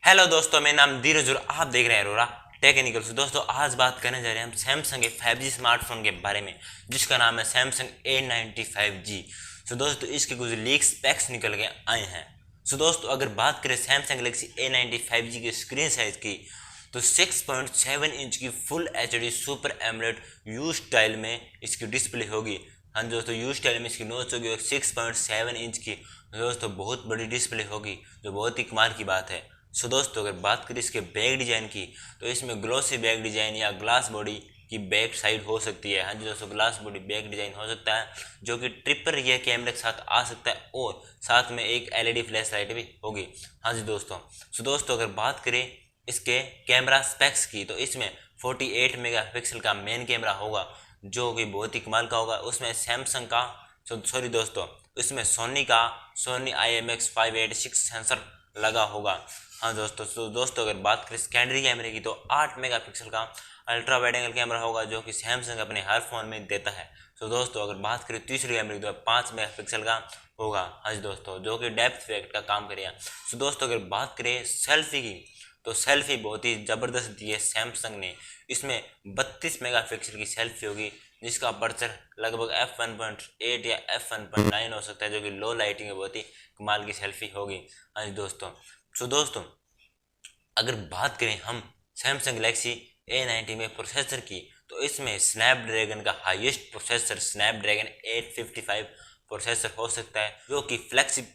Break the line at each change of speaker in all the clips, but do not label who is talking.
Hello दोस्तों, मेरा नाम धीरज और आप देख रहे हैं अरोरा टेक्निकल। से दोस्तों आज बात करने जा रहे हैं हम सैमसंग के 5G स्मार्टफोन के बारे में जिसका नाम है सैमसंग A90 5G। सो दोस्तों इसके कुछ लीक स्पेक्स निकल के आए हैं। सो दोस्तों अगर बात करें सैमसंग गैलेक्सी A90 5G की स्क्रीन साइज की तो 6.7 इंच की full HD super AMOLED you style में इसकी डिस्प्ले होगी। हाँ दोस्तों, यू स्टाइल में इसकी नोच होगी और 6.7 इंच की दोस्तों बहुत बड़ी डिस्प्ले होगी जो बहुत ही कमाल की बात है। सो दोस्तों अगर बात करें इसके बैक डिज़ाइन की तो इसमें ग्लोसी बैक डिज़ाइन या ग्लास बॉडी की बैक साइड हो सकती है। हाँ जी दोस्तों, ग्लास बॉडी बैक डिज़ाइन हो सकता है जो कि ट्रिपल रियर कैमरे के साथ आ सकता है और साथ में एक LED फ्लैश लाइट भी होगी। हाँ जी दोस्तों, सो दोस्तों अगर बात करें इसके कैमरा स्पेक्स की तो इसमें 48 मेगापिक्सल का मेन कैमरा होगा जो कि बहुत ही कमाल का होगा। उसमें सैमसंग का सॉरी दोस्तों इसमें सोनी IMX586 सेंसर लगा होगा। हाँ दोस्तों, तो दोस्तों अगर बात करें सेकेंडरी कैमरे की तो 8 मेगापिक्सल का अल्ट्रा वाइड एंगल कैमरा होगा जो कि सैमसंग अपने हर फोन में देता है। तो दोस्तों अगर बात करें तीसरी कैमरे की तो 5 मेगापिक्सल का होगा। हाँ जी दोस्तों, जो कि डेप्थ इफेक्ट का काम करेगा। तो दोस्तों अगर बात करें सेल्फी की तो सेल्फी बहुत ही ज़बरदस्त दी है सैमसंग ने। इसमें 32 मेगापिक्सल की सेल्फी होगी जिसका अपर्चर लगभग f1.8 या f1.9 हो सकता है जो कि लो लाइटिंग में बहुत ही कमाल की सेल्फी होगी। हाँ जी दोस्तों, सो दोस्तों अगर बात करें हम सैमसंग गैलेक्सी A90 में प्रोसेसर की तो इसमें स्नैपड्रैगन का हाईएस्ट प्रोसेसर स्नैपड्रैगन 855 प्रोसेसर हो सकता है जो कि फ्लैगशिप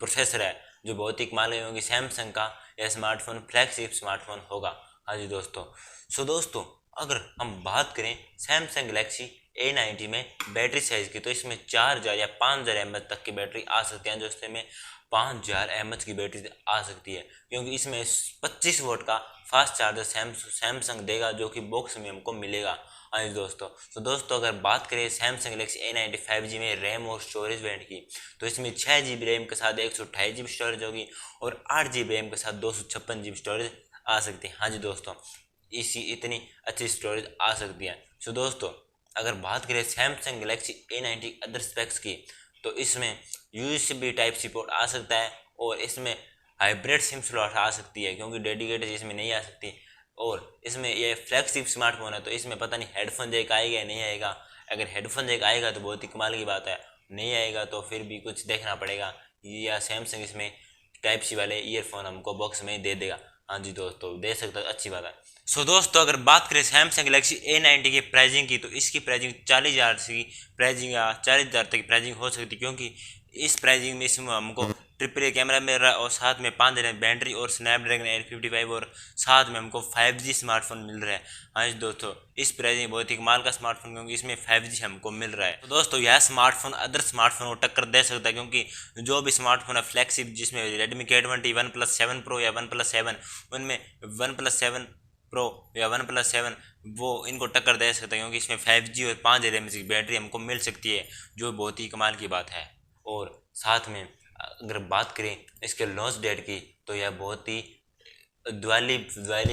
प्रोसेसर है जो बहुत ही कमाल होगी। सैमसंग का यह स्मार्टफोन फ्लैगशिप स्मार्टफोन होगा। हाँ जी दोस्तों, सो दोस्तों अगर हम बात करें सैमसंग गैलेक्सी A90 में बैटरी साइज की तो इसमें 4000 या 5000 mAh तक की बैटरी आ सकती है जो इसमें 5000 mAh की बैटरी आ सकती है क्योंकि इसमें 25 वोल्ट का फास्ट चार्जर सैमसंग देगा जो कि बॉक्स में हमको मिलेगा। हाँ जी दोस्तों, तो दोस्तों अगर बात करें सैमसंग गैलेक्सी A90 5G में रैम और स्टोरेज वेरिएंट की तो इसमें 6GB रैम के साथ 128GB स्टोरेज होगी और 8GB रैम के साथ 256GB स्टोरेज आ सकती है। हाँ जी दोस्तों, इतनी अच्छी स्टोरेज आ सकती है। सो दोस्तों अगर बात करें Samsung Galaxy A90 other specs की तो इसमें USB टाइप सी पोर्ट आ सकता है और इसमें हाइब्रिड सिम स्लॉट आ सकती है क्योंकि डेडिकेटेड इसमें नहीं आ सकती। और इसमें ये फ्लैगशिप स्मार्टफोन है तो इसमें पता नहीं हेडफोन जैक आएगा या नहीं आएगा। अगर हेडफोन जैक आएगा तो बहुत ही कमाल की बात है, नहीं आएगा तो फिर भी कुछ देखना पड़ेगा या सैमसंग इसमें टाइप सी वाले ईयरफोन हमको बॉक्स में दे देगा। हाँ जी दोस्तों, दे सकता है, अच्छी बात है। सो दोस्तों अगर बात करें सैमसंग गैलेक्सी A90 की प्राइसिंग की तो इसकी प्राइसिंग 40,000 की प्राइसिंग या 40,000 तक की प्राइसिंग हो सकती है क्योंकि इस प्राइसिंग में इसमें हमको ट्रिपल कैमरा मिल रहा है और साथ में 5 दिन बैटरी और स्नैपड्रैगन 855 और साथ में हमको 5G स्मार्टफोन मिल रहा है। हाँ जी दोस्तों, इस प्राइसिंग बहुत ही कमाल का स्मार्टफोन क्योंकि इसमें 5G हमको मिल रहा है। तो दोस्तों यह स्मार्टफोन अदर स्मार्टफोन को टक्कर दे सकता है क्योंकि जो भी स्मार्टफोन है फ्लैगशिप जिसमें रेडमी K20 OnePlus 7 Pro या OnePlus 7 उनमें OnePlus 7 Pro या OnePlus 7 वो इनको टक्कर दे सकता है क्योंकि इसमें 5G और 5 एमएच की बैटरी हमको मिल सकती है जो बहुत ही कमाल की बात है। और साथ में अगर बात करें इसके लॉन्च डेट की तो यह बहुत ही दिवाली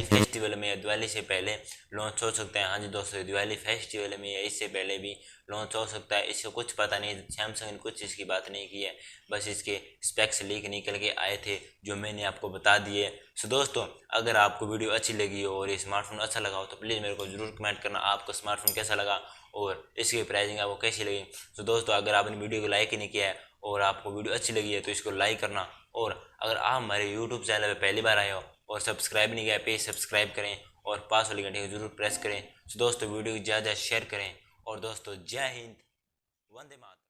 फेस्टिवल में या दिवाली से पहले लॉन्च हो सकता है। हाँ जी दोस्तों, दिवाली फेस्टिवल में या इससे पहले भी लॉन्च हो सकता है, इसको कुछ पता नहीं। सैमसंग ने कुछ इसकी बात नहीं की है, बस इसके स्पेक्स लीक निकल के आए थे जो मैंने आपको बता दिए। सो दोस्तों अगर आपको वीडियो अच्छी लगी हो और ये स्मार्टफोन अच्छा लगा हो तो प्लीज़ मेरे को ज़रूर कमेंट करना आपको स्मार्टफोन कैसा लगा और इसकी प्राइसिंग आपको कैसी लगी। तो दोस्तों अगर आपने वीडियो को लाइक ही नहीं किया है और आपको वीडियो अच्छी लगी है तो इसको लाइक करना और अगर आप हमारे यूट्यूब चैनल पर पहली बार आए हो और सब्सक्राइब नहीं किया पेज सब्सक्राइब करें और पास वाली घंटे को जरूर प्रेस करें। तो दोस्तों वीडियो को ज़्यादा शेयर करें और दोस्तों जय हिंद, वंदे मातरम।